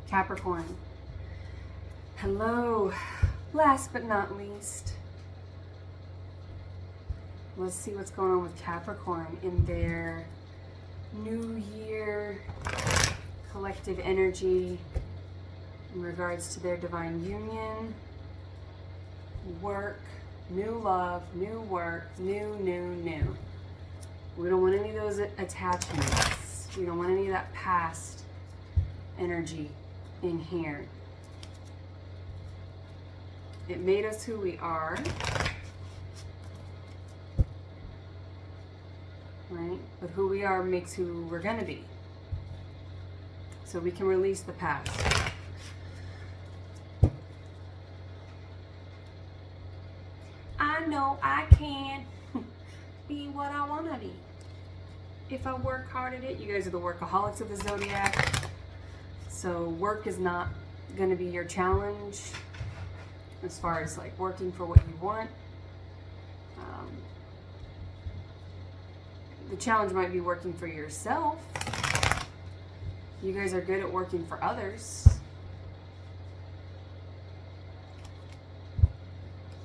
Capricorn. Hello. Last but not least, let's see what's going on with Capricorn in their new year collective energy in regards to their divine union, work, new love, new work, new. We don't want any of those attachments. We don't want any of that past energy in here. It made us who we are, right? But who we are makes who we're gonna be. So we can release the past. I know I can be what I wanna be. If I work hard at it. You guys are the workaholics of the zodiac. So work is not going to be your challenge as far as like working for what you want. The challenge might be working for yourself. You guys are good at working for others.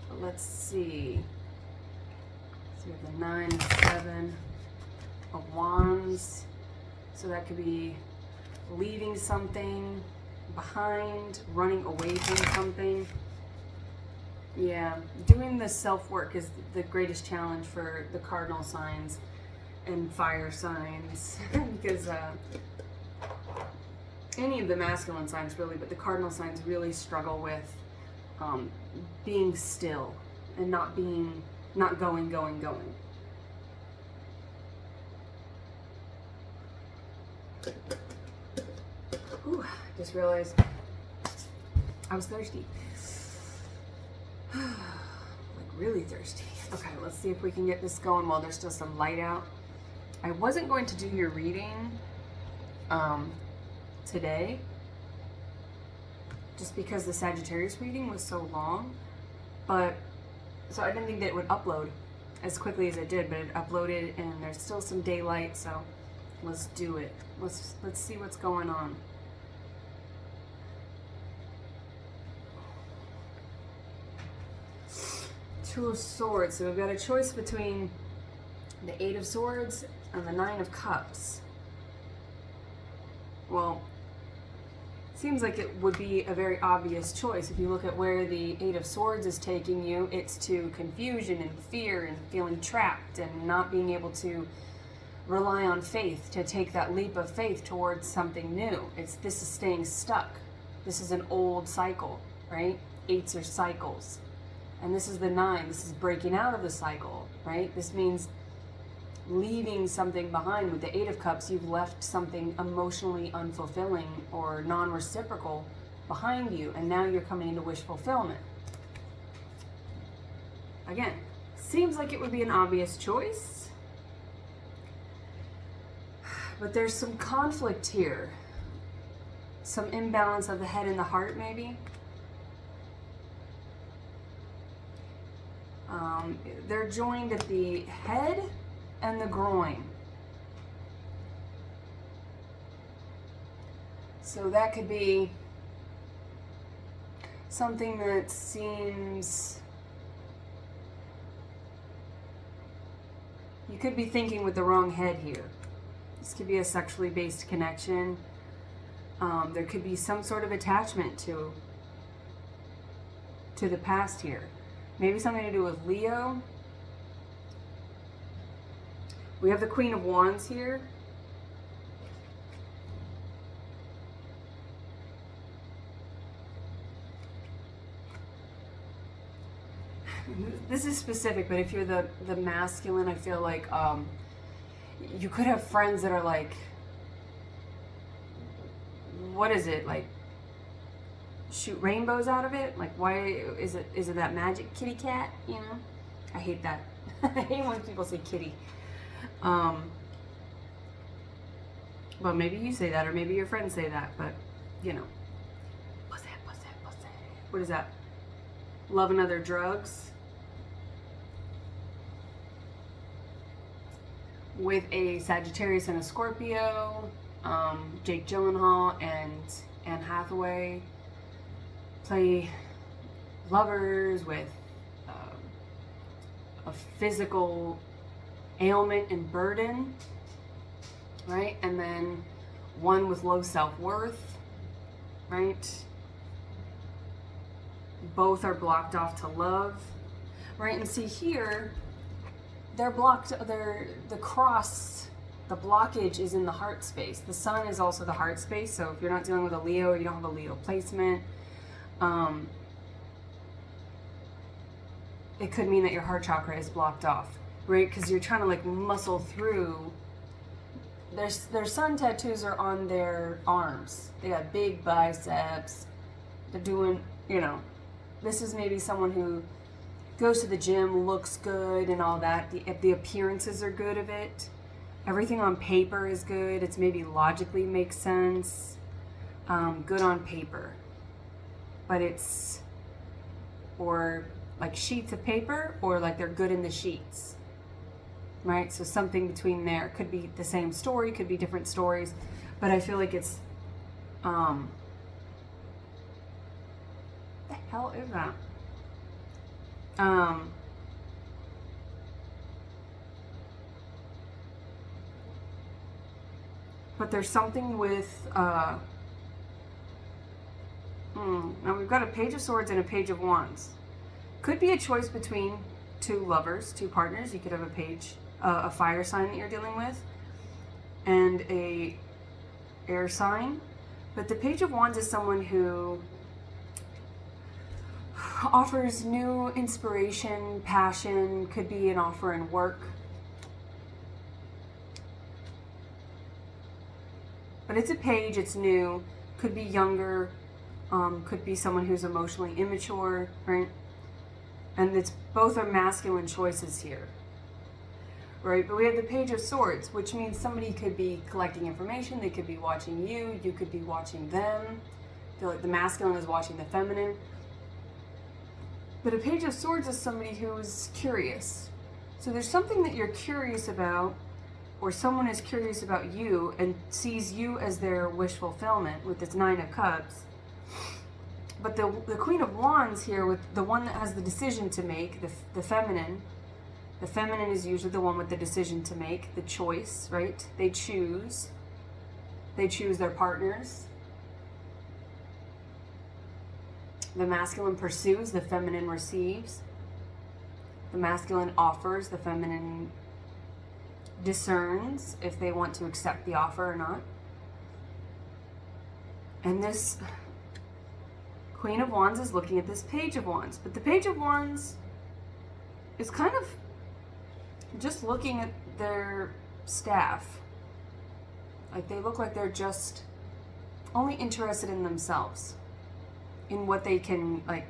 But let's see. So we have the 9 and 7 of Wands. So that could be leaving something behind, running away from something. Yeah, doing the self-work is the greatest challenge for the cardinal signs and fire signs because any of the masculine signs really, but the cardinal signs really struggle with being still and not going. Ooh, just realized I was thirsty. Like really thirsty. Okay, let's see if we can get this going while there's still some light out. I wasn't going to do your reading today just because the Sagittarius reading was so long, but so I didn't think that it would upload as quickly as it did, but it uploaded and there's still some daylight, so let's do it. Let's see what's going on. Two of Swords. So we've got a choice between the 8 of Swords and the 9 of Cups. Well, seems like it would be a very obvious choice. If you look at where the 8 of Swords is taking you, it's to confusion and fear and feeling trapped and not being able to rely on faith, to take that leap of faith towards something new. This is staying stuck. This is an old cycle, right? 8s are cycles. And this is the 9. This is breaking out of the cycle, right? This means leaving something behind. With the 8 of Cups, you've left something emotionally unfulfilling or non-reciprocal behind you, and now you're coming into wish fulfillment. Again, seems like it would be an obvious choice, but there's some conflict here. Some imbalance of the head and the heart, maybe. They're joined at the head and the groin. So that could be something that seems... You could be thinking with the wrong head here. This could be a sexually based connection. There could be some sort of attachment to the past here. Maybe something to do with Leo. We have the Queen of Wands here. This is specific, but if you're the masculine, I feel like you could have friends that are like, what is it, like shoot rainbows out of it? Like, why is it that magic kitty cat, you know? I hate that. I hate when people say kitty. Well, maybe you say that, or maybe your friends say that, but you know. Pussy. What is that? Love and Other Drugs. With a Sagittarius and a Scorpio, Jake Gyllenhaal and Anne Hathaway play lovers with a physical ailment and burden, right? And then one with low self-worth, right? Both are blocked off to love, right? And see here, they're blocked, the cross, the blockage is in the heart space. The sun is also the heart space, so if you're not dealing with a Leo or you don't have a Leo placement, it could mean that your heart chakra is blocked off, right? Because you're trying to like muscle through. Their sun tattoos are on their arms. They got big biceps. They're doing, you know, this is maybe someone who goes to the gym, looks good and all that. The appearances are good of it. Everything on paper is good. It's maybe logically makes sense. Good on paper. But it's, or like sheets of paper, or like they're good in the sheets. Right? So something between there. Could be the same story, could be different stories. But I feel like it's, what the hell is that? But there's something with, now we've got a Page of Swords and a Page of Wands. Could be a choice between two lovers, two partners. You could have a fire sign that you're dealing with, and a air sign. But the Page of Wands is someone who offers new inspiration, passion, could be an offer in work. But it's a page, it's new, could be younger, could be someone who's emotionally immature, right? And it's both are masculine choices here, right? But we have the Page of Swords, which means somebody could be collecting information, they could be watching you, you could be watching them. I feel like the masculine is watching the feminine. But a Page of Swords is somebody who's curious. So there's something that you're curious about, or someone is curious about you and sees you as their wish fulfillment with this Nine of Cups. But the Queen of Wands here, with the one that has the decision to make, the feminine is usually the one with the decision to make, the choice, right? They choose their partners. The masculine pursues, the feminine receives. The masculine offers, the feminine discerns if they want to accept the offer or not. And this Queen of Wands is looking at this Page of Wands. But the Page of Wands is kind of just looking at their staff. Like they look like they're just only interested in themselves, in what they can, like,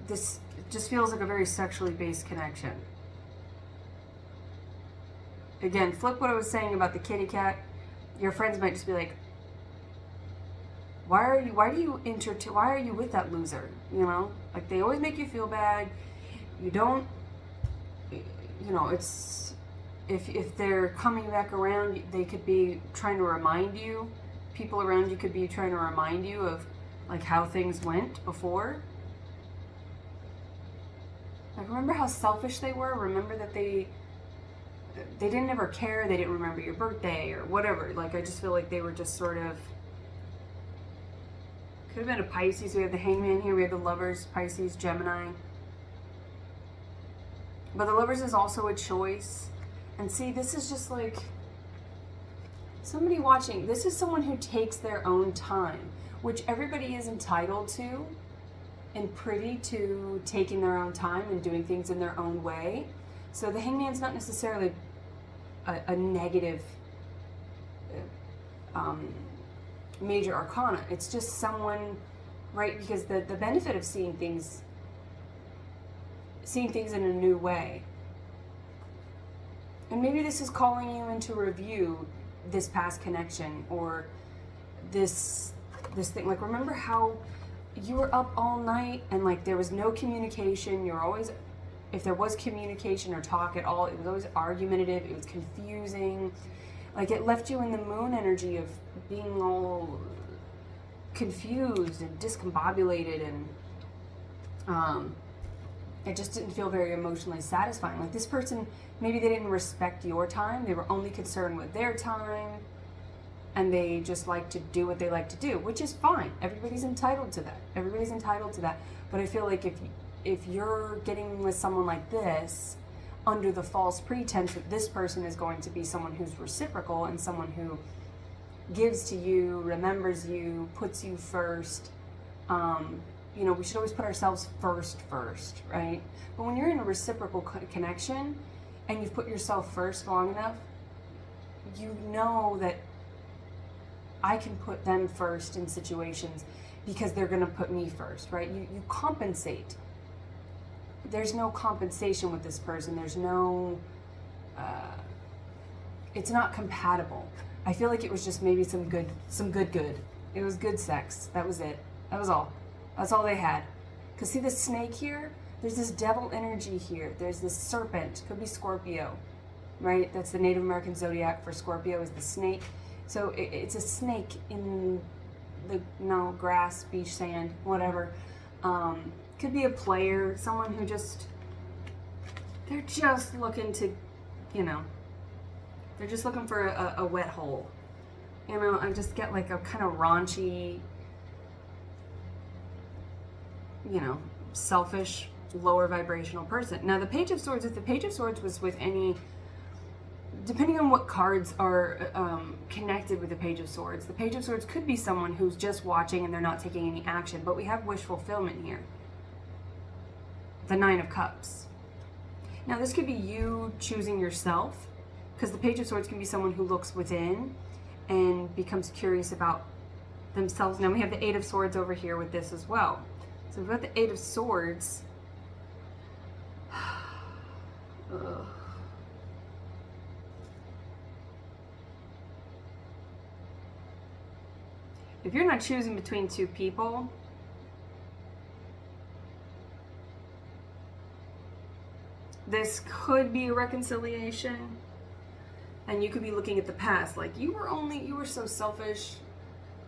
this just feels like a very sexually based connection. Again, flip what I was saying about the kitty cat. Your friends might just be like, why are you with that loser? You know, like they always make you feel bad. You don't, you know, it's, if they're coming back around, they could be trying to remind you, people around you could be trying to remind you of like how things went before. Like, remember how selfish they were? Remember that they didn't ever care, they didn't remember your birthday or whatever. Like, I just feel like they were just sort of, could have been a Pisces. We have the Hangman here, we have the Lovers, Pisces, Gemini. But the Lovers is also a choice. And see, this is just like, somebody watching, this is someone who takes their own time, which everybody is entitled to and privy to taking their own time and doing things in their own way. So the Hangman's not necessarily a negative major arcana. It's just someone, right? Because the benefit of seeing things in a new way. And maybe this is calling you into review this past connection, or this thing. Like, remember how you were up all night and like there was no communication? You're always, if there was communication or talk at all, it was always argumentative, it was confusing. Like, it left you in the moon energy of being all confused and discombobulated, and it just didn't feel very emotionally satisfying. Like, this person, maybe they didn't respect your time. They were only concerned with their time, and they just like to do what they like to do, which is fine. Everybody's entitled to that. Everybody's entitled to that. But I feel like if you're getting with someone like this under the false pretense that this person is going to be someone who's reciprocal and someone who gives to you, remembers you, puts you first, you know, we should always put ourselves first, right? But when you're in a reciprocal connection and you've put yourself first long enough, you know that I can put them first in situations because they're going to put me first, right? You compensate. There's no compensation with this person. There's no, it's not compatible. I feel like it was just maybe some good. It was good sex. That was it. That was all. That's all they had. Because see this snake here? There's this devil energy here. There's this serpent. Could be Scorpio, right? That's the Native American zodiac for Scorpio, is the snake. So it's a snake in the grass, beach, sand, whatever. Could be a player, someone who they're just looking to, you know, they're just looking for a wet hole. You know, I just get like a kind of raunchy, you know, selfish, lower vibrational person. Now the Page of Swords, if the Page of Swords was with any, depending on what cards are connected with the Page of Swords, the Page of Swords could be someone who's just watching and they're not taking any action, but we have wish fulfillment here. The Nine of Cups. Now this could be you choosing yourself, because the Page of Swords can be someone who looks within and becomes curious about themselves. Now we have the Eight of Swords over here with this as well. So we've got the Eight of Swords. If you're not choosing between two people, this could be a reconciliation, and you could be looking at the past. Like, you were so selfish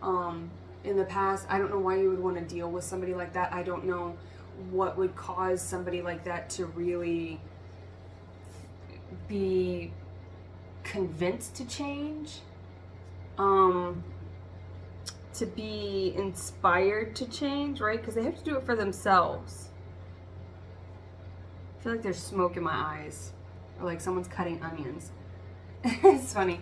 in the past. I don't know why you would want to deal with somebody like that. I don't know what would cause somebody like that to really be convinced to change, to be inspired to change, right? Because they have to do it for themselves. I feel like there's smoke in my eyes, or like someone's cutting onions. It's funny.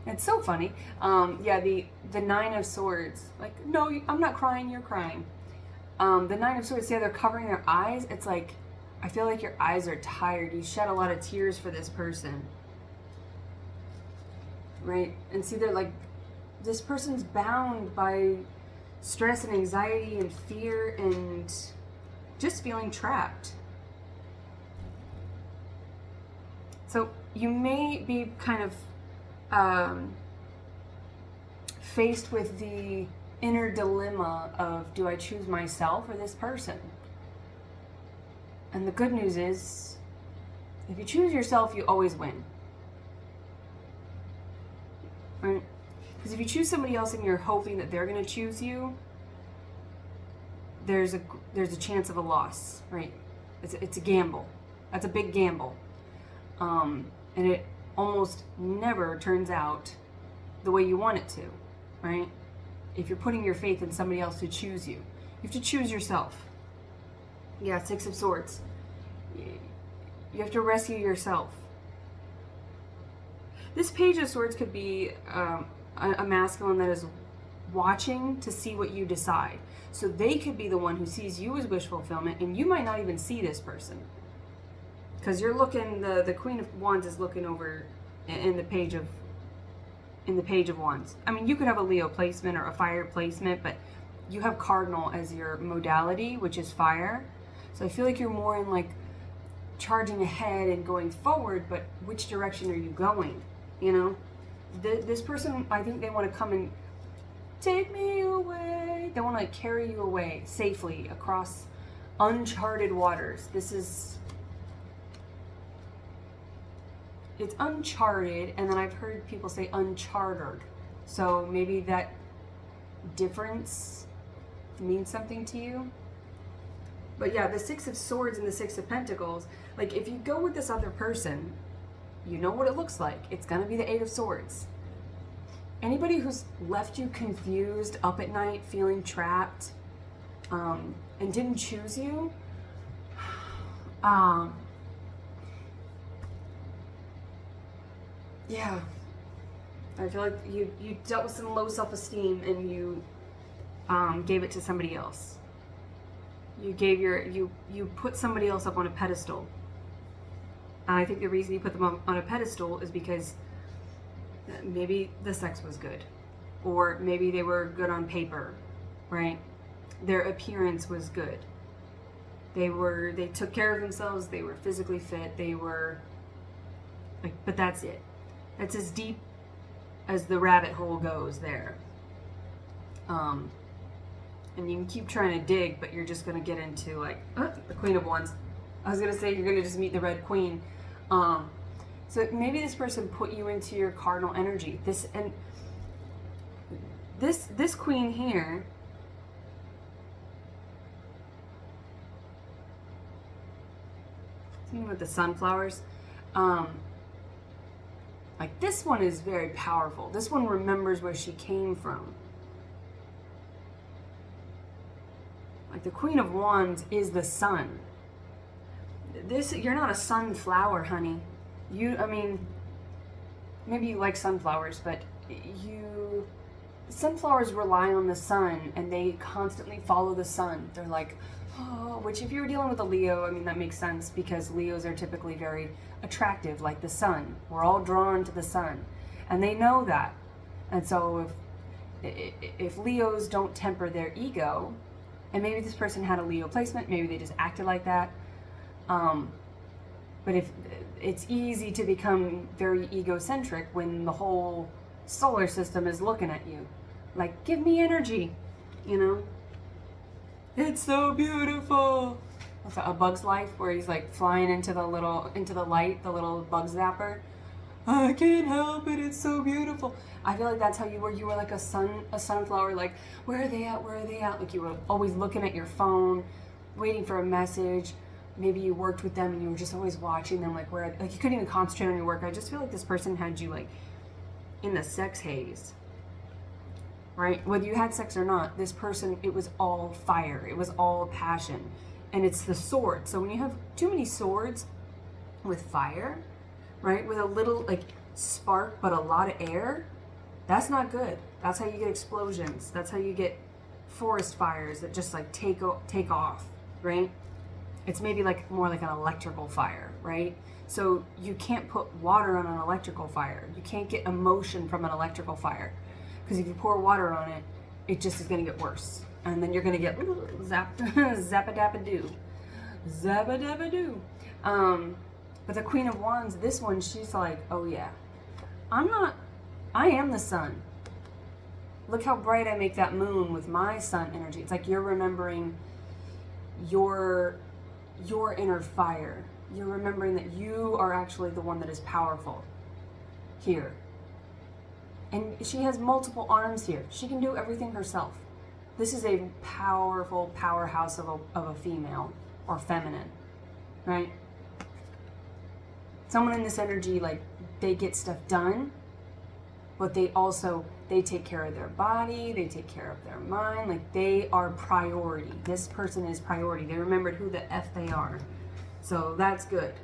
It's so funny. Yeah, the Nine of Swords. Like, no, I'm not crying, you're crying. The Nine of Swords, yeah, they're covering their eyes. It's like, I feel like your eyes are tired. You shed a lot of tears for this person. Right? And see, they're like, this person's bound by stress and anxiety and fear and just feeling trapped. So you may be kind of faced with the inner dilemma of, do I choose myself or this person? And the good news is, if you choose yourself, you always win. Right? Because if you choose somebody else and you're hoping that they're going to choose you, there's a chance of a loss, right? It's a gamble. That's a big gamble. And it almost never turns out the way you want it to, right? If you're putting your faith in somebody else to choose you, you have to choose yourself. Yeah, Six of Swords. You have to rescue yourself. This Page of Swords could be a masculine that is watching to see what you decide. So they could be the one who sees you as wish fulfillment, and you might not even see this person. Because you're looking, the Queen of Wands is looking over in the Page of Wands. I mean, you could have a Leo placement or a fire placement, but you have Cardinal as your modality, which is fire. So I feel like you're more in like charging ahead and going forward, but which direction are you going? You know, this person, I think they want to come and take me away. They want to like carry you away safely across uncharted waters. This is it's uncharted, and then I've heard people say unchartered. So maybe that difference means something to you. But yeah, the Six of Swords and the Six of Pentacles, like if you go with this other person, you know what it looks like. It's gonna be the Eight of Swords. Anybody who's left you confused, up at night, feeling trapped, and didn't choose you, yeah, I feel like you dealt with some low self-esteem and you gave it to somebody else. You put somebody else up on a pedestal. And I think the reason you put them on a pedestal is because maybe the sex was good, or maybe they were good on paper, right? Their appearance was good. They took care of themselves. They were physically fit. They were like, but that's it. That's as deep as the rabbit hole goes there. And you can keep trying to dig, but you're just going to get into like the Queen of Wands. I was going to say you're going to just meet the Red Queen. So maybe this person put you into your cardinal energy. This Queen here, something with the sunflowers. Like this one is very powerful. This one remembers where she came from. Like the Queen of Wands is the sun. You're not a sunflower, honey. I mean, maybe you like sunflowers, but sunflowers rely on the sun and they constantly follow the sun. They're like, oh, which if you're dealing with a Leo, I mean, that makes sense because Leos are typically very attractive, like the sun. We're all drawn to the sun, and they know that. And so if Leos don't temper their ego, and maybe this person had a Leo placement, maybe they just acted like that. But if it's easy to become very egocentric when the whole solar system is looking at you, like, give me energy, you know? It's so beautiful. What's that, A Bug's Life, where he's like flying into the light, the little bug zapper. I can't help it, it's so beautiful. I feel like that's how you were. You were like a sunflower, like, where are they at? Where are they at? Like you were always looking at your phone, waiting for a message. Maybe you worked with them and you were just always watching them, like you couldn't even concentrate on your work. I just feel like this person had you like in the sex haze, right? Whether you had sex or not, this person, it was all fire. It was all passion. And it's the sword. So when you have too many swords with fire, right, with a little like spark but a lot of air, that's not good. That's how you get explosions. That's how you get forest fires that just like take off, right? It's maybe like more like an electrical fire, right? So you can't put water on an electrical fire. You can't get emotion from an electrical fire, because if you pour water on it, it just is going to get worse. And then you're going to get zappa-dabba-doo. Zappa-dabba-doo. But the Queen of Wands, this one, she's like, oh yeah, I am the sun. Look how bright I make that moon with my sun energy. It's like you're remembering your inner fire. You're remembering that you are actually the one that is powerful here. And she has multiple arms here. She can do everything herself. This is a powerful powerhouse of a female or feminine, right? Someone in this energy, like, they get stuff done, but they take care of their body, they take care of their mind, like they are priority. This person is priority. They remembered who the F they are. So that's good.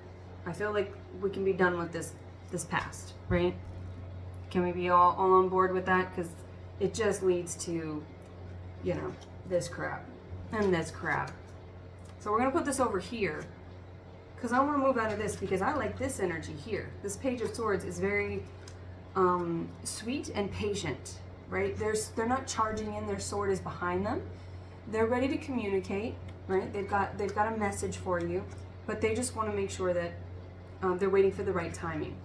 I feel like we can be done with this past, right? Can we be all on board with that? Because it just leads to, you know, this crap and this crap. So we're going to put this over here because I want to move out of this because I like this energy here. This Page of Swords is very sweet and patient, right? They're not charging in. Their sword is behind them. They're ready to communicate, right? They've got a message for you, but they just want to make sure that they're waiting for the right timing,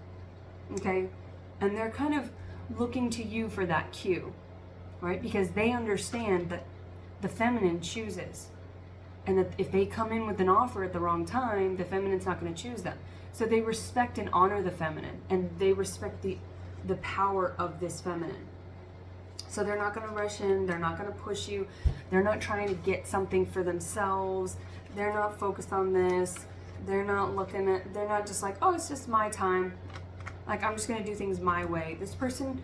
okay? And they're kind of looking to you for that cue, right? Because they understand that the feminine chooses. And that if they come in with an offer at the wrong time, the feminine's not going to choose them. So they respect and honor the feminine, and they respect the power of this feminine. So they're not going to rush in, they're not going to push you, they're not trying to get something for themselves, they're not focused on this, they're not just like, oh, it's just my time. Like, I'm just going to do things my way. This person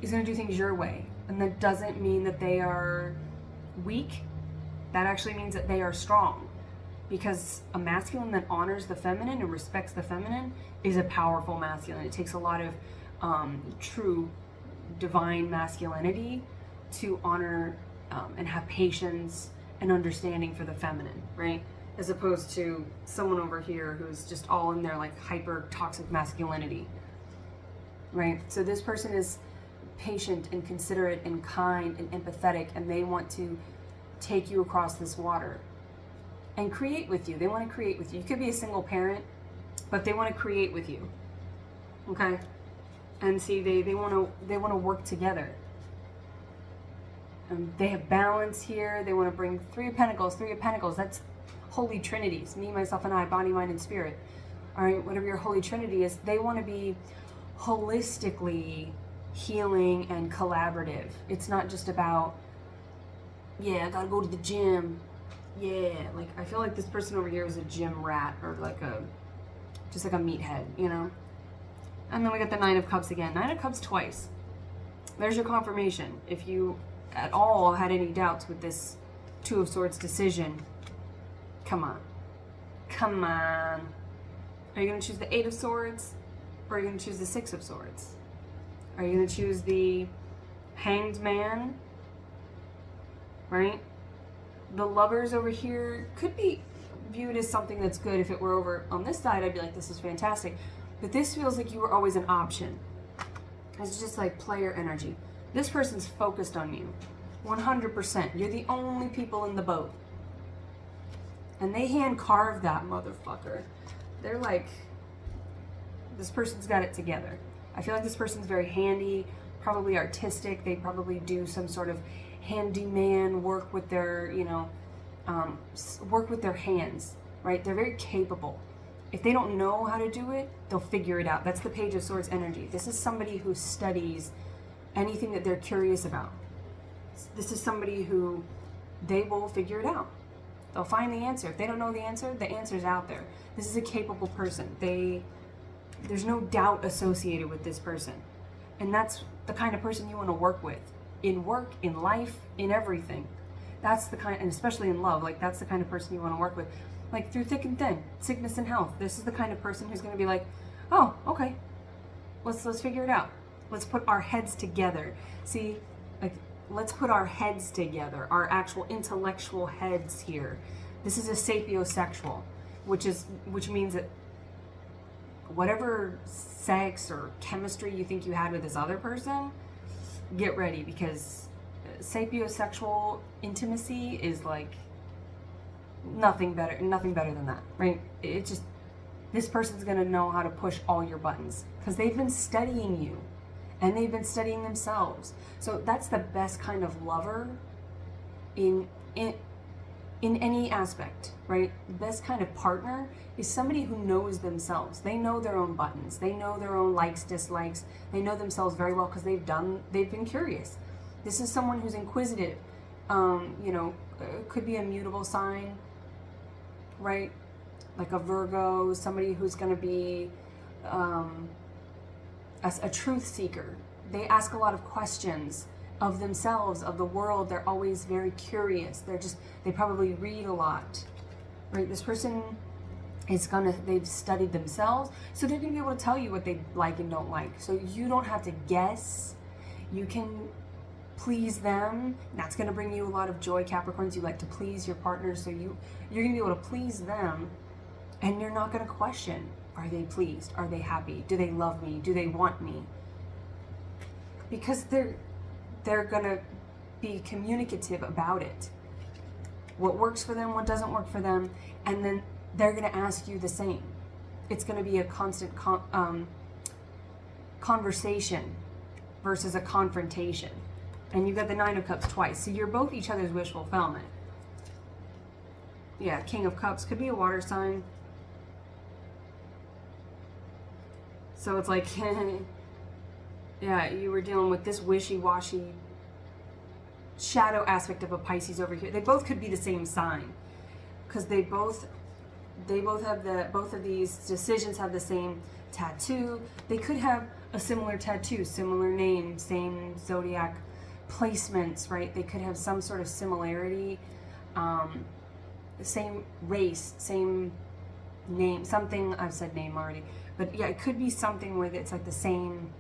is going to do things your way. And that doesn't mean that they are weak. That actually means that they are strong. Because a masculine that honors the feminine and respects the feminine is a powerful masculine. It takes a lot of true divine masculinity to honor and have patience and understanding for the feminine, right? As opposed to someone over here who's just all in their like hyper toxic masculinity, right? So this person is patient and considerate and kind and empathetic, and they want to take you across this water and create with you. They want to create with you. You could be a single parent, but they want to create with you, okay? And see, they want to work together. They have balance here. They want to bring Three of Pentacles. That's Holy Trinities, me, myself, and I, body, mind, and spirit. All right, whatever your Holy Trinity is, they want to be holistically healing and collaborative. It's not just about, yeah, I gotta go to the gym. Yeah, like I feel like this person over here is a gym rat, or like just like a meathead, you know? And then we got the Nine of Cups again. Nine of Cups twice. There's your confirmation. If you at all had any doubts with this Two of Swords decision, come on. Come on. Are you going to choose the Eight of Swords? Or are you going to choose the Six of Swords? Are you going to choose the Hanged Man? Right? The Lovers over here could be viewed as something that's good. If it were over on this side, I'd be like, this is fantastic. But this feels like you were always an option. It's just like player energy. This person's focused on you. 100%. You're the only people in the boat. And they hand carved that motherfucker. They're like, this person's got it together. I feel like this person's very handy, probably artistic. They probably do some sort of handyman work with their, work with their hands, right? They're very capable. If they don't know how to do it, they'll figure it out. That's the Page of Swords energy. This is somebody who studies anything that they're curious about. This is somebody who they will figure it out. They'll find the answer. If they don't know the answer's out there. This is a capable person. There's no doubt associated with this person. And that's the kind of person you want to work with. In work, in life, in everything. That's the kind, and especially in love, like that's the kind of person you want to work with. Like through thick and thin, sickness and health. This is the kind of person who's going to be like, oh, okay, let's figure it out. Let's put our heads together. See, like, let's put our heads together, our actual intellectual heads here. This is a sapiosexual, which means that whatever sex or chemistry you think you had with this other person, get ready, because sapiosexual intimacy is like nothing better than that, right? It's just, this person's gonna know how to push all your buttons because they've been studying you and they've been studying themselves. So that's the best kind of lover in any aspect, right? The best kind of partner is somebody who knows themselves. They know their own buttons. They know their own likes, dislikes. They know themselves very well because they've been curious. This is someone who's inquisitive. Could be a mutable sign, right? Like a Virgo, somebody who's going to be a truth seeker. They ask a lot of questions of themselves, of the world. They're always very curious. They probably read a lot, right? This person they've studied themselves, so they're gonna be able to tell you what they like and don't like. So you don't have to guess. You can please them. That's gonna bring you a lot of joy, Capricorns. You like to please your partner, so you're gonna be able to please them, and you're not gonna question, are they pleased? Are they happy? Do they love me? Do they want me? Because they're gonna be communicative about it. What works for them, what doesn't work for them, and then they're gonna ask you the same. It's gonna be a constant conversation versus a confrontation. And you've got the Nine of Cups twice, so you're both each other's wish fulfillment. Yeah, King of Cups could be a water sign. So it's like, yeah, you were dealing with this wishy-washy shadow aspect of a Pisces over here. They both could be the same sign, because they both have both of these decisions have the same tattoo. They could have a similar tattoo, similar name, same zodiac placements, right? They could have some sort of similarity, same race, same name, something. I've said name already, but yeah, it could be something where it's like the same.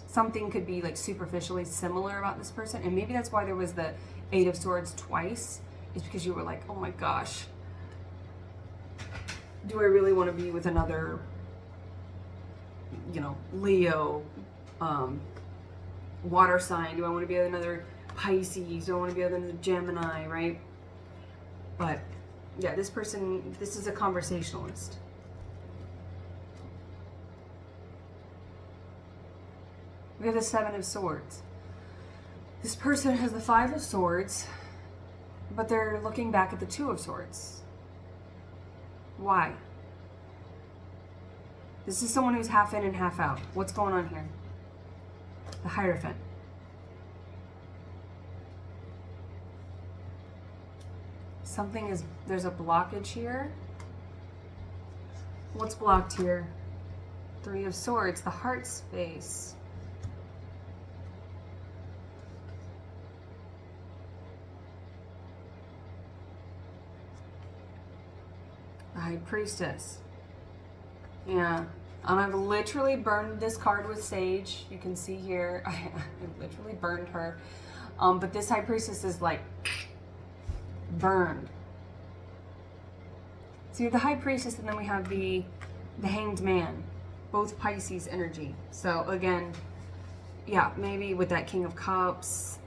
Something could be like superficially similar about this person, and maybe that's why there was the Eight of Swords twice, is because you were like, oh my gosh, do I really want to be with another, Leo, water sign? Do I want to be with another Pisces? Do I want to be with another Gemini, right? But yeah, this person, this is a conversationalist. We have the Seven of Swords. This person has the Five of Swords, but they're looking back at the Two of Swords. Why? This is someone who's half in and half out. What's going on here? The Hierophant. There's a blockage here. What's blocked here? Three of Swords, the heart space. The High Priestess. Yeah. I've literally burned this card with sage. You can see here. I literally burned her. But this High Priestess is like burned. So you have the High Priestess, and then we have the Hanged Man. Both Pisces energy. So again, yeah, maybe with that King of Cups,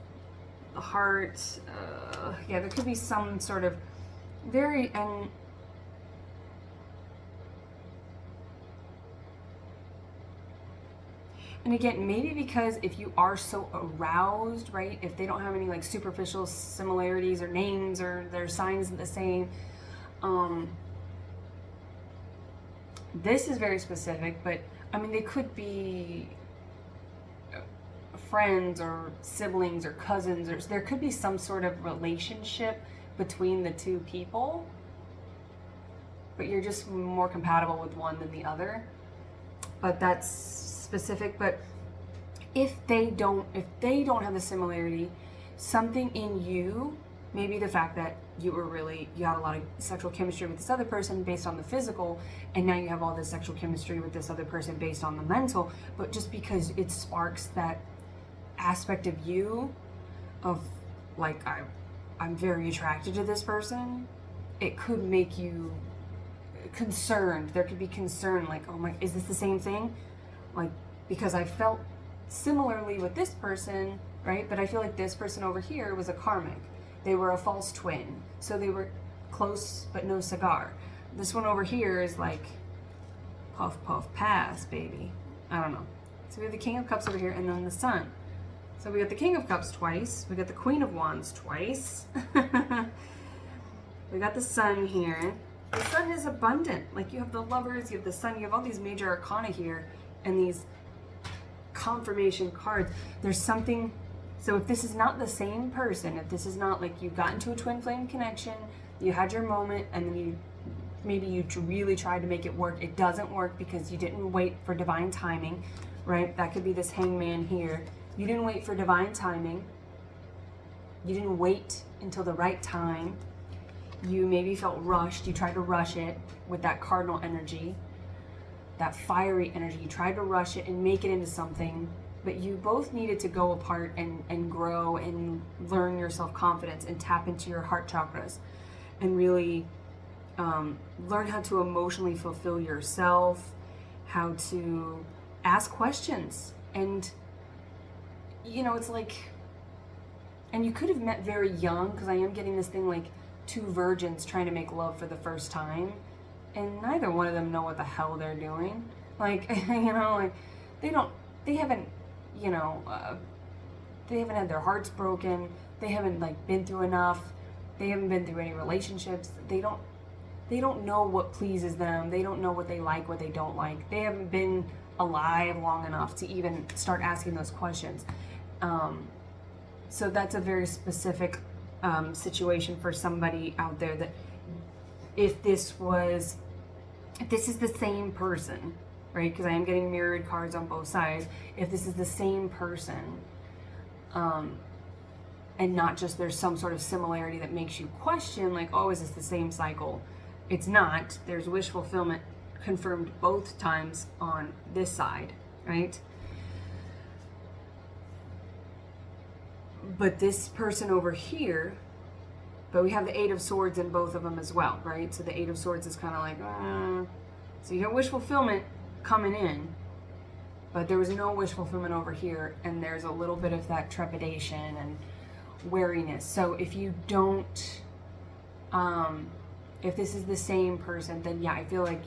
the heart. Yeah, there could be some sort of very... And again, maybe because if you are so aroused, right, if they don't have any like superficial similarities or names or their signs the same, this is very specific, but I mean, they could be friends or siblings or cousins, or there could be some sort of relationship between the two people, but you're just more compatible with one than the other. But that's specific. But if they don't have the similarity, something in you, maybe the fact that you had a lot of sexual chemistry with this other person based on the physical, and now you have all this sexual chemistry with this other person based on the mental, but just because it sparks that aspect of you of like, I'm very attracted to this person, it could make you concerned. There could be concern, like, oh my, is this the same thing? Like, because I felt similarly with this person, right? But I feel like this person over here was a karmic. They were a false twin. So they were close, but no cigar. This one over here is like, puff, puff, pass, baby. I don't know. So we have the King of Cups over here, and then the Sun. So we got the King of Cups twice. We got the Queen of Wands twice. We got the Sun here. The Sun is abundant. Like, you have the Lovers, you have the Sun, you have all these major arcana here, and these confirmation cards. There's something. So if this is not the same person, if this is not like you got into a twin flame connection, you had your moment, and then maybe you really tried to make it work, it doesn't work because you didn't wait for divine timing, right? That could be this Hangman here. You didn't wait for divine timing. You didn't wait until the right time. You maybe felt rushed. You tried to rush it with that cardinal energy, that fiery energy. You tried to rush it and make it into something, but you both needed to go apart and grow and learn your self-confidence and tap into your heart chakras and really learn how to emotionally fulfill yourself, how to ask questions. And, you know, it's like, and you could have met very young, because I am getting this thing like two virgins trying to make love for the first time, and neither one of them know what the hell they're doing. Like, you know, like they haven't had their hearts broken. They haven't like been through enough. They haven't been through any relationships. They don't know what pleases them. They don't know what they like, what they don't like. They haven't been alive long enough to even start asking those questions. So that's a very specific situation for somebody out there, that if this is the same person, right? Because I am getting mirrored cards on both sides. If this is the same person, and not just there's some sort of similarity that makes you question, like, oh, is this the same cycle? It's not. There's wish fulfillment confirmed both times on this side, right? But this person over here, but we have the Eight of Swords in both of them as well, right? So the Eight of Swords is kind of like, so you got wish fulfillment coming in, but there was no wish fulfillment over here, and there's a little bit of that trepidation and wariness. So if you don't, if this is the same person, then yeah, I feel like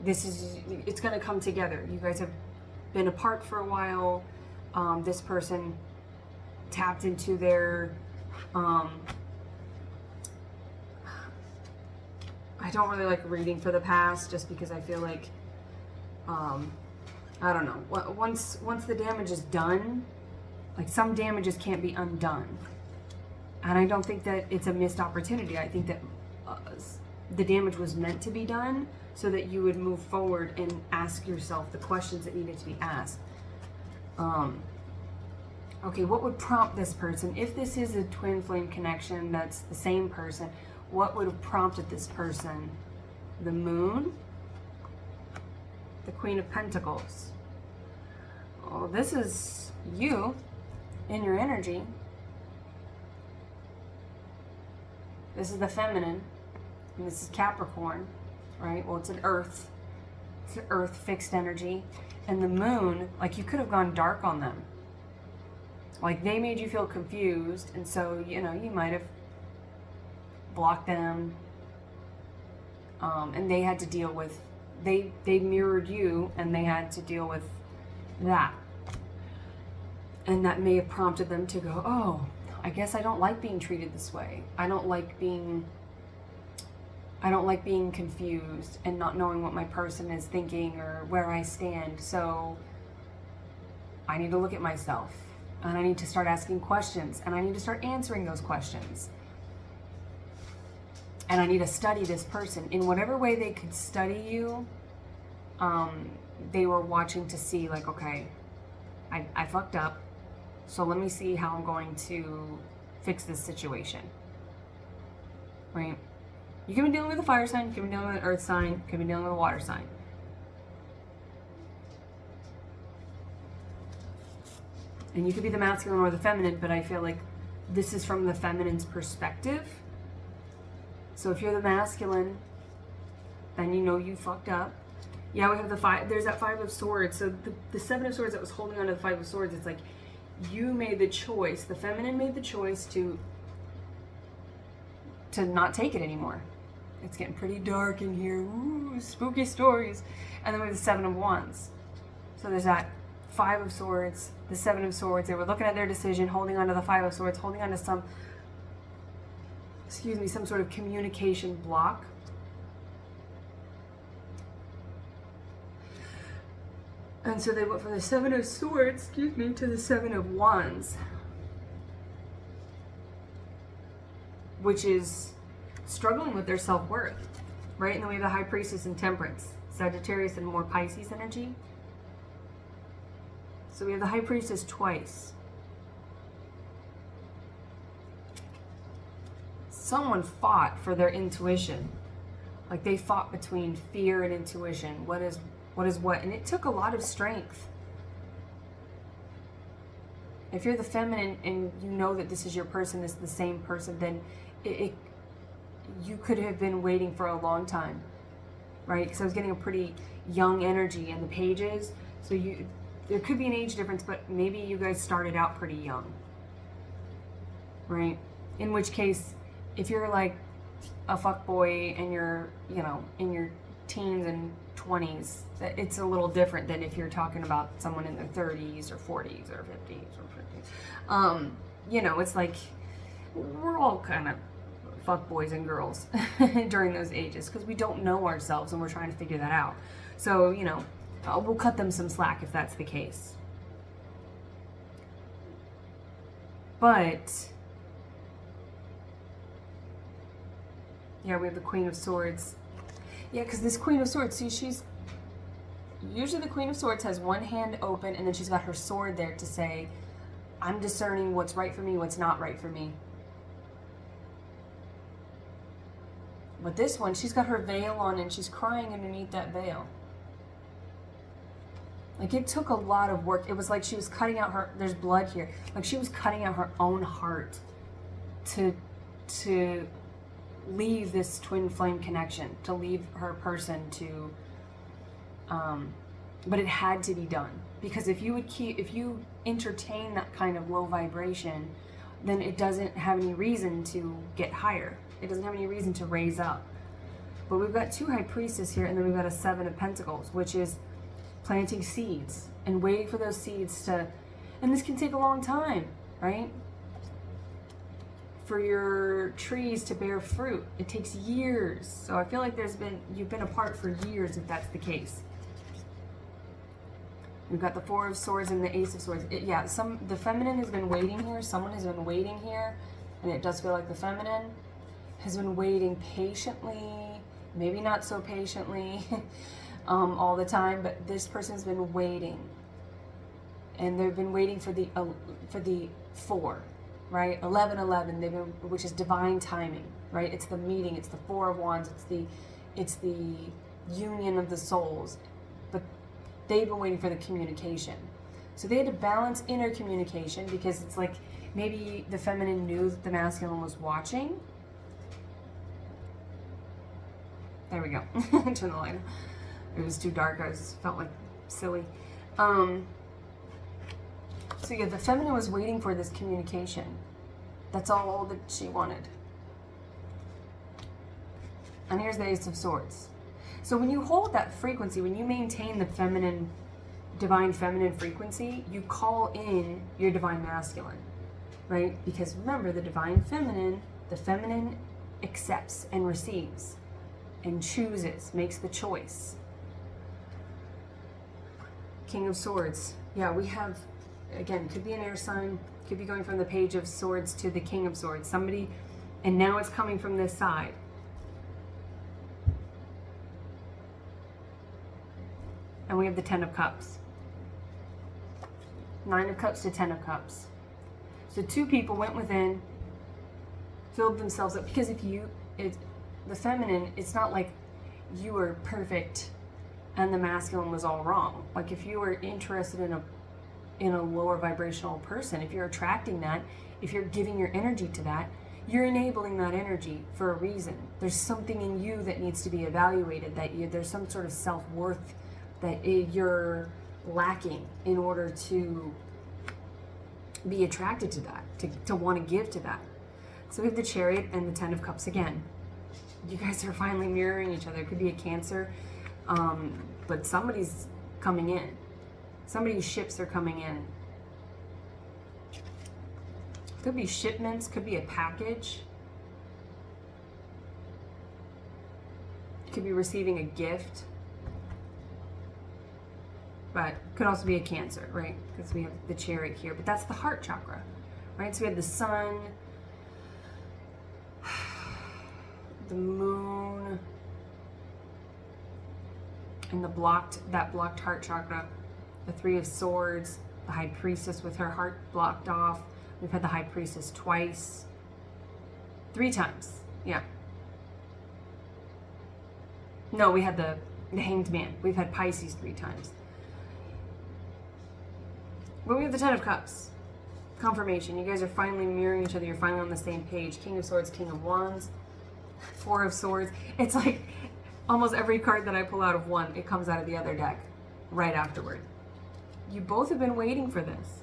it's going to come together. You guys have been apart for a while. This person tapped into their, I don't really like reading for the past, just because I feel like, I don't know, once the damage is done, like, some damages can't be undone. And I don't think that it's a missed opportunity. I think that the damage was meant to be done so that you would move forward and ask yourself the questions that needed to be asked. Okay, what would prompt this person? If this is a twin flame connection, that's the same person, what would have prompted this person? The Moon, the Queen of Pentacles. Oh, this is you in your energy. This is the feminine, and this is Capricorn, right? Well, it's an earth. It's an earth fixed energy. And the Moon, like, you could have gone dark on them. Like, they made you feel confused, and so, you know, you might have blocked them, and they had to deal with, they mirrored you, and they had to deal with that. And that may have prompted them to go, oh, I guess I don't like being treated this way. I don't like being confused and not knowing what my person is thinking or where I stand. So I need to look at myself, and I need to start asking questions, and I need to start answering those questions. And I need to study this person. In whatever way they could study you, they were watching to see, like, okay, I fucked up. So let me see how I'm going to fix this situation, right? You can be dealing with a fire sign, you can be dealing with an earth sign, you can be dealing with a water sign. And you could be the masculine or the feminine, but I feel like this is from the feminine's perspective. So if you're the masculine, then you know you fucked up. Yeah, we have the five, there's that Five of Swords. So the Seven of Swords that was holding on to the Five of Swords, it's like, you made the choice, the feminine made the choice to not take it anymore. It's getting pretty dark in here. Ooh, spooky stories. And then we have the Seven of Wands. So there's that Five of Swords, the Seven of Swords. They were looking at their decision, holding on to the Five of Swords, holding on to some sort of communication block. And so they went from the Seven of Swords, to the Seven of Wands, which is struggling with their self-worth, right? And then we have the High Priestess and Temperance, Sagittarius and more Pisces energy. So we have the High Priestess twice. Someone fought for their intuition. Like, they fought between fear and intuition. What is what? And it took a lot of strength. If you're the feminine and you know that this is your person, this is the same person, then you could have been waiting for a long time, right? Because I was getting a pretty young energy in the pages. So there could be an age difference, but maybe you guys started out pretty young, right? In which case, if you're like a fuckboy and you're, you know, in your teens and 20s, it's a little different than if you're talking about someone in their 30s or 40s or 50s or 50s. You know, it's like, we're all kind of fuck boys and girls during those ages because we don't know ourselves and we're trying to figure that out. So, you know, we'll cut them some slack if that's the case. But yeah, we have the Queen of Swords. Yeah, because this Queen of Swords, see, she's usually the Queen of Swords has one hand open and then she's got her sword there to say, I'm discerning what's right for me, what's not right for me. But this one, she's got her veil on and she's crying underneath that veil. Like, it took a lot of work. It was like she was cutting out her, there's blood here. Like, she was cutting out her own heart to leave this twin flame connection, to leave her person to, but it had to be done. Because if you entertain that kind of low vibration, then it doesn't have any reason to get higher. It doesn't have any reason to raise up. But we've got 2 High Priestess here, and then we've got a 7 of Pentacles, which is planting seeds and waiting for those seeds to, and this can take a long time, right? For your trees to bear fruit, it takes years. So I feel like you've been apart for years if that's the case. We've got the 4 of Swords and the Ace of Swords. The feminine has been waiting here. Someone has been waiting here, and it does feel like the feminine has been waiting patiently, maybe not so patiently all the time, but this person's been waiting, and they've been waiting for the 4, right? 11, they've been, which is divine timing, right? It's the meeting, it's the 4 of Wands, it's the union of the souls, but they've been waiting for the communication. So they had to balance inner communication because it's like maybe the feminine knew that the masculine was watching. There we go. Turn the light on. It was too dark. I felt like silly. So yeah, the feminine was waiting for this communication. That's all that she wanted. And here's the Ace of Swords. So when you hold that frequency, when you maintain the feminine, divine feminine frequency, you call in your divine masculine, right? Because remember, the divine feminine, the feminine accepts and receives and chooses, makes the choice. King of Swords. Yeah, we have, again, could be an air sign, could be going from the Page of Swords to the King of Swords. Somebody, and now it's coming from this side. And we have the 10 of Cups. 9 of Cups to 10 of Cups. So 2 people went within, filled themselves up. Because the feminine, it's not like you were perfect and the masculine was all wrong. Like if you were interested in a lower vibrational person, if you're attracting that, if you're giving your energy to that, you're enabling that energy for a reason. There's something in you that needs to be evaluated, there's some sort of self-worth that you're lacking in order to be attracted to that, to want to give to that. So we have the Chariot and the 10 of Cups again. You guys are finally mirroring each other. It could be a Cancer, but somebody's coming in. Somebody's ships are coming in. Could be shipments, could be a package. Could be receiving a gift. But could also be a Cancer, right? Because we have the Chariot here, but that's the heart chakra, right? So we have the Sun, the Moon, and that blocked heart chakra, the 3 of Swords, the High Priestess with her heart blocked off. We've had the High Priestess twice, 3 times, yeah. No, we had the Hanged Man. We've had Pisces 3 times. But we have the 10 of Cups. Confirmation. You guys are finally mirroring each other. You're finally on the same page. King of Swords, King of Wands, 4 of Swords. It's like almost every card that I pull out of one, it comes out of the other deck right afterward. You both have been waiting for this.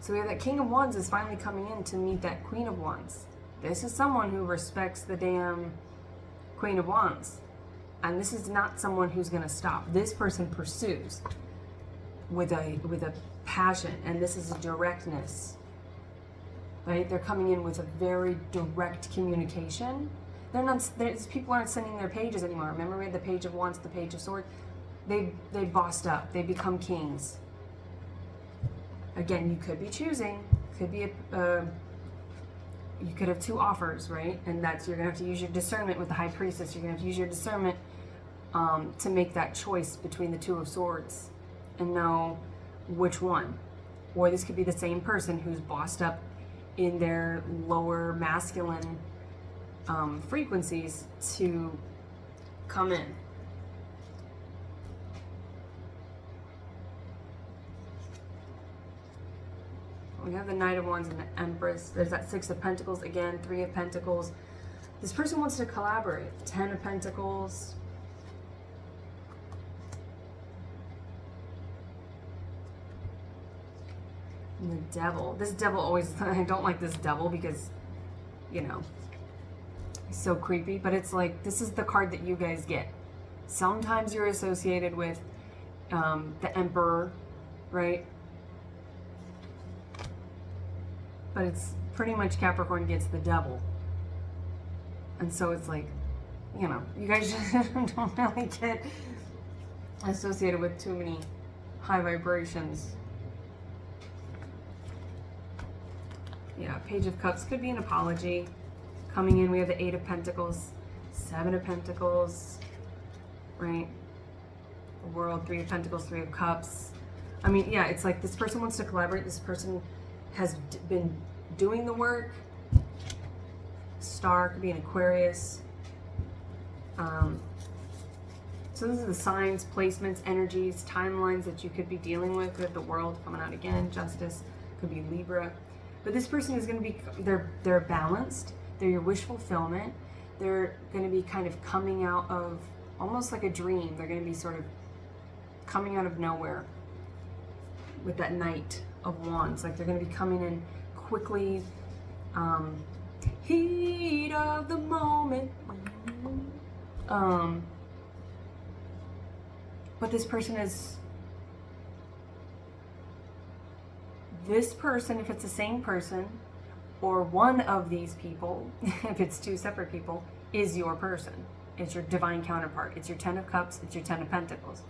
So we have that King of Wands is finally coming in to meet that Queen of Wands. This is someone who respects the damn Queen of Wands. And this is not someone who's going to stop. This person pursues with a passion, and this is a directness. right? They're coming in with a very direct communication. People aren't sending their pages anymore. Remember, we had the Page of Wands, the Page of Swords. They bossed up. They become kings. Again, you could be choosing. Could be you could have two offers, right? And you're gonna have to use your discernment with the High Priestess. You're gonna have to use your discernment to make that choice between the Two of Swords and know which one. Or this could be the same person who's bossed up in their lower masculine frequencies to come in. We have the Knight of Wands and the Empress. There's that Six of Pentacles again, Three of Pentacles. This person wants to collaborate. Ten of Pentacles. And the Devil. This Devil always, I don't like this Devil because, you know, he's so creepy. But it's like, this is the card that you guys get. Sometimes you're associated with the Emperor, right? But it's pretty much Capricorn gets the Devil. And so it's like, you know, you guys just don't really get associated with too many high vibrations. Yeah, Page of Cups could be an apology. Coming in, we have the Eight of Pentacles, Seven of Pentacles, right? The World, Three of Pentacles, Three of Cups. I mean, yeah, it's like this person wants to collaborate. This person has been doing the work. Star could be an Aquarius. So these are the signs, placements, energies, timelines that you could be dealing with the World coming out again. Justice could be Libra. But this person is going to be, they're balanced. They're your wish fulfillment. They're going to be kind of coming out of almost like a dream. They're going to be sort of coming out of nowhere with that Knight of Wands. Like they're going to be coming in quickly. Heat of the moment. But this person, if it's the same person, or one of these people, if it's two separate people, is your person. It's your divine counterpart. It's your Ten of Cups. It's your Ten of Pentacles.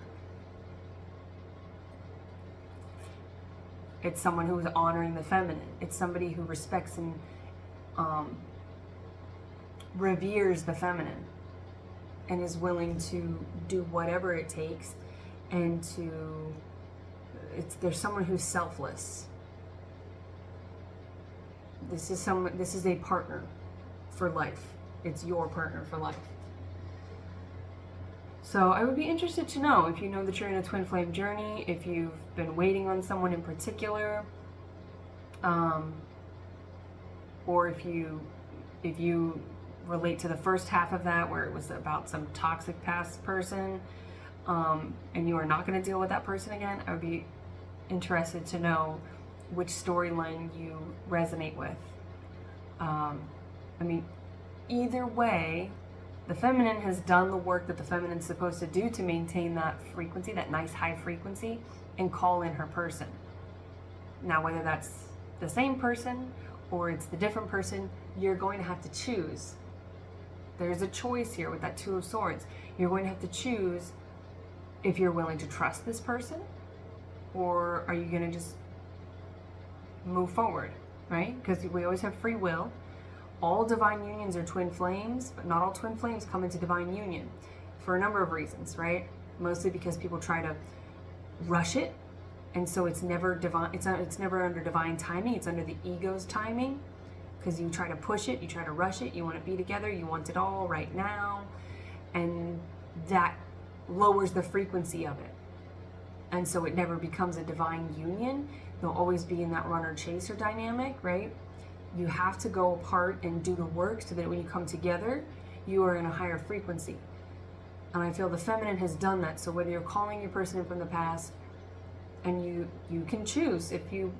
It's someone who is honoring the feminine. It's somebody who respects and reveres the feminine and is willing to do whatever it takes, and there's someone who's selfless. This is a partner for life. It's your partner for life. So I would be interested to know if you know that you're in a twin flame journey, if you've been waiting on someone in particular, or if you relate to the first half of that where it was about some toxic past person, and you are not going to deal with that person again. I would be interested to know which storyline you resonate with. I mean, either way, the feminine has done the work that the feminine's supposed to do to maintain that frequency, that nice high frequency, and call in her person. Now, whether that's the same person or it's the different person, you're going to have to choose. There's a choice here with that Two of Swords. You're going to have to choose if you're willing to trust this person, or are you going to just move forward, right? Because we always have free will. All divine unions are twin flames, but not all twin flames come into divine union for a number of reasons, right? Mostly because people try to rush it, and so it's never divine. It's never under divine timing. It's under the ego's timing, because you try to push it, you try to rush it, you want to be together, you want it all right now, and that lowers the frequency of it, and so it never becomes a divine union. You'll always be in that runner-chaser dynamic, right? You have to go apart and do the work so that when you come together, you are in a higher frequency. And I feel the feminine has done that. So whether you're calling your person in from the past, and you can choose if you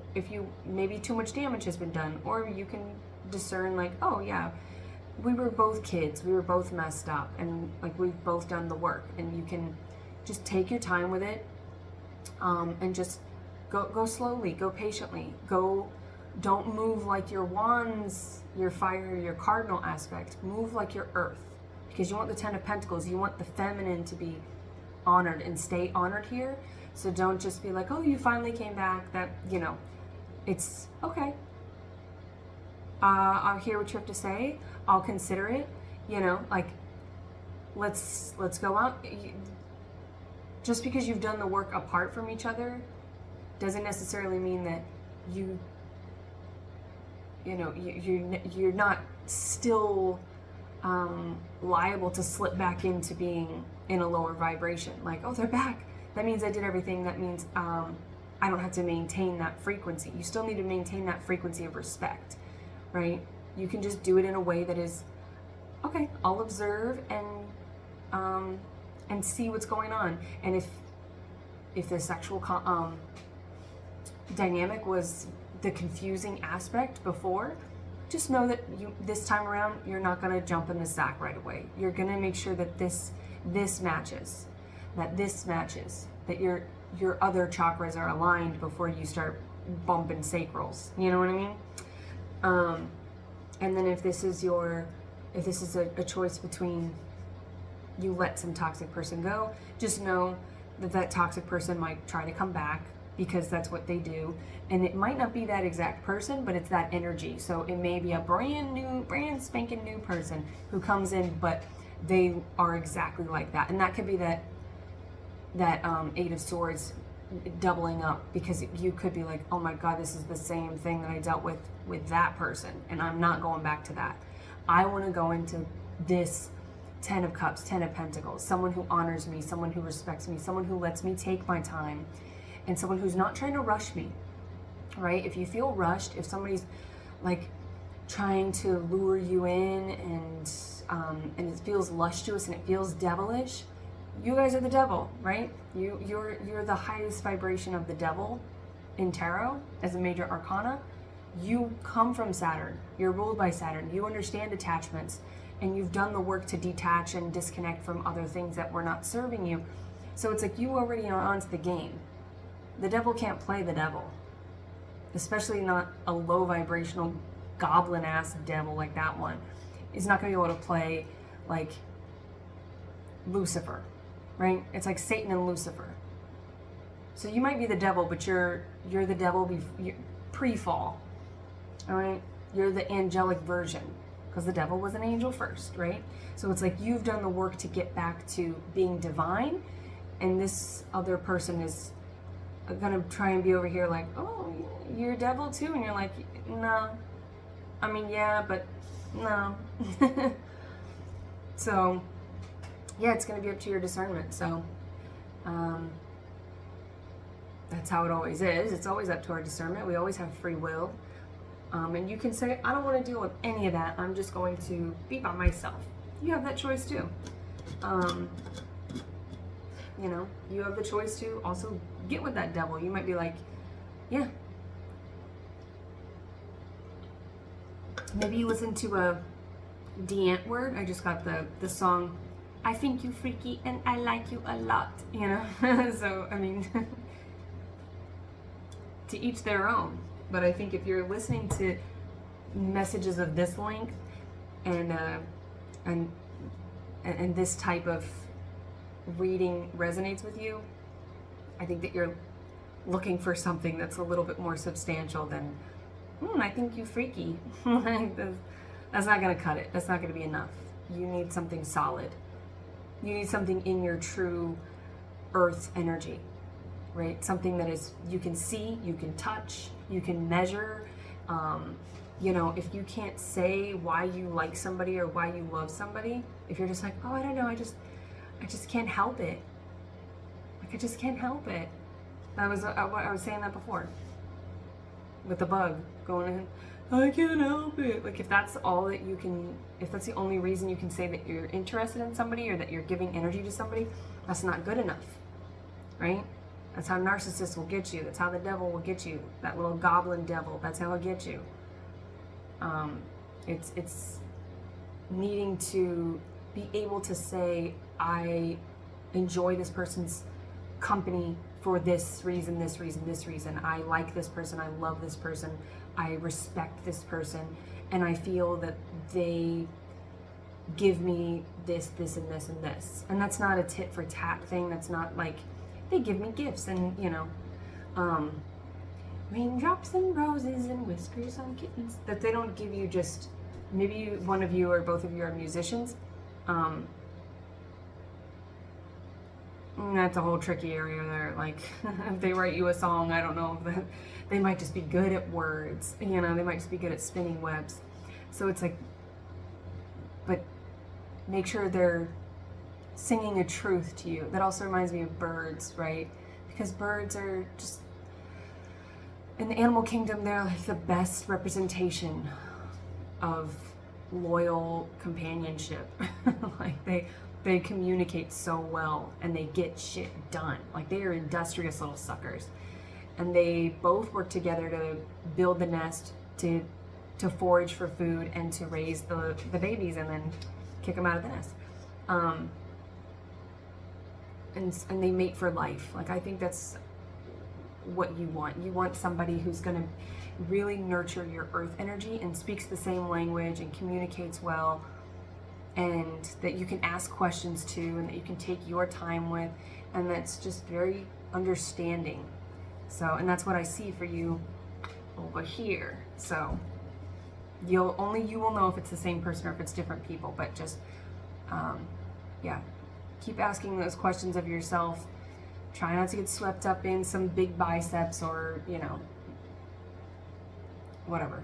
maybe too much damage has been done, or you can discern like, oh yeah, we were both kids, we were both messed up, and like we've both done the work, and you can just take your time with it, and just go slowly, go patiently, go Don't move like your wands, your fire, your cardinal aspect. Move like your earth, because you want the Ten of Pentacles. You want the feminine to be honored and stay honored here. So don't just be like, oh, you finally came back. That, you know, it's okay. I'll hear what you have to say. I'll consider it. You know, like, let's go out. Just because you've done the work apart from each other doesn't necessarily mean that you're not still liable to slip back into being in a lower vibration. Like, oh, they're back. That means I did everything. That means I don't have to maintain that frequency. You still need to maintain that frequency of respect, right? You can just do it in a way that is, okay, I'll observe and see what's going on. And if the sexual dynamic was the confusing aspect before, just know that this time around, you're not going to jump in the sack right away. You're going to make sure that this matches, that your other chakras are aligned before you start bumping sacrals. You know what I mean? And then if this is a choice between you let some toxic person go, just know that toxic person might try to come back, because that's what they do. And it might not be that exact person, but it's that energy. So it may be a brand spanking new person who comes in, but they are exactly like that. And that could be that Eight of Swords doubling up, because you could be like, oh my God, this is the same thing that I dealt with that person, and I'm not going back to that. I want to go into this Ten of Cups, Ten of Pentacles, someone who honors me, someone who respects me, someone who lets me take my time, and someone who's not trying to rush me, right? If you feel rushed, if somebody's like trying to lure you in and it feels lustuous and it feels devilish, you guys are the devil, right? You're the highest vibration of the devil in tarot as a major arcana. You come from Saturn. You're ruled by Saturn. You understand attachments, and you've done the work to detach and disconnect from other things that were not serving you. So it's like you already are onto the game. The devil can't play the devil, especially not a low vibrational goblin ass devil like that one. He's not going to be able to play like Lucifer, right? It's like Satan and Lucifer. So you might be the devil, but you're the devil pre-fall, all right? You're the angelic version, because the devil was an angel first, right? So it's like you've done the work to get back to being divine, and this other person is gonna try and be over here like, oh, you're a devil too, and you're like, no, I mean, yeah, but no. So yeah, it's gonna be up to your discernment. So that's how it always is. It's always up to our discernment. We always have free will, and you can say, I don't want to deal with any of that, I'm just going to be by myself. You have that choice too. You know, you have the choice to also get with that devil. You might be like, yeah. Maybe you listen to a D'Antwoord. I just got the song, I think you freaky and I like you a lot, you know? So, I mean, to each their own. But I think if you're listening to messages of this length and this type of reading resonates with you, I think that you're looking for something that's a little bit more substantial than, I think you freaky. That's not going to cut it. That's not going to be enough. You need something solid. You need something in your true earth energy, right? Something that is, you can see, you can touch, you can measure. You know, if you can't say why you like somebody or why you love somebody, if you're just like, oh, I don't know, I just can't help it. Like, I just can't help it. That was I was saying that before with the bug going in. I can't help it. Like, if that's all that you can, if that's the only reason you can say that you're interested in somebody or that you're giving energy to somebody, that's not good enough, right? That's how narcissists will get you. That's how the devil will get you. That little goblin devil. That's how he'll get you. It's needing to be able to say, I enjoy this person's company for this reason, this reason, this reason. I like this person, I love this person, I respect this person, and I feel that they give me this, this, and this, and this. And that's not a tit for tat thing. That's not like they give me gifts and, you know, raindrops and roses and whiskers on kittens. That they don't give you just, maybe one of you or both of you are musicians. That's a whole tricky area there. Like, if they write you a song, I don't know, they might just be good at words, you know, they might just be good at spinning webs. So it's like, but make sure they're singing a truth to you. That also reminds me of birds, right? Because birds are just, in the animal kingdom, they're like the best representation of loyal companionship. Like they communicate so well and they get shit done. Like they are industrious little suckers. And they both work together to build the nest, to forage for food, and to raise the babies and then kick them out of the nest. And they mate for life. Like, I think that's what you want. You want somebody who's going to really nurture your earth energy and speaks the same language and communicates well, and that you can ask questions to, and that you can take your time with, and that's just very understanding. So, and that's what I see for you over here. So you will know if it's the same person or if it's different people, but just yeah, keep asking those questions of yourself. Try not to get swept up in some big biceps or, you know, whatever,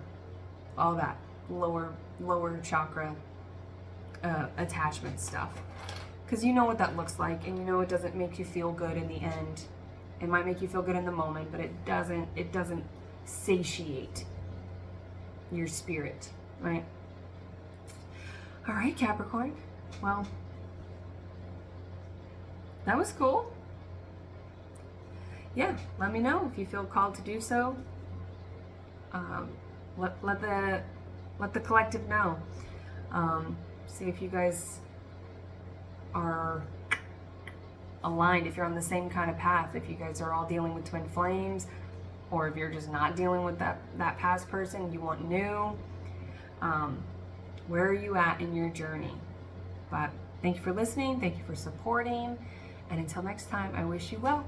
all that lower chakra attachment stuff, because you know what that looks like, and you know it doesn't make you feel good in the end. It might make you feel good in the moment, but it doesn't satiate your spirit, right? All right, Capricorn. Well, that was cool. Yeah, let me know if you feel called to do so. Let the collective know. See if you guys are aligned, if you're on the same kind of path, if you guys are all dealing with twin flames, or if you're just not dealing with that past person, you want new. Where are you at in your journey? But thank you for listening, thank you for supporting, and until next time, I wish you well.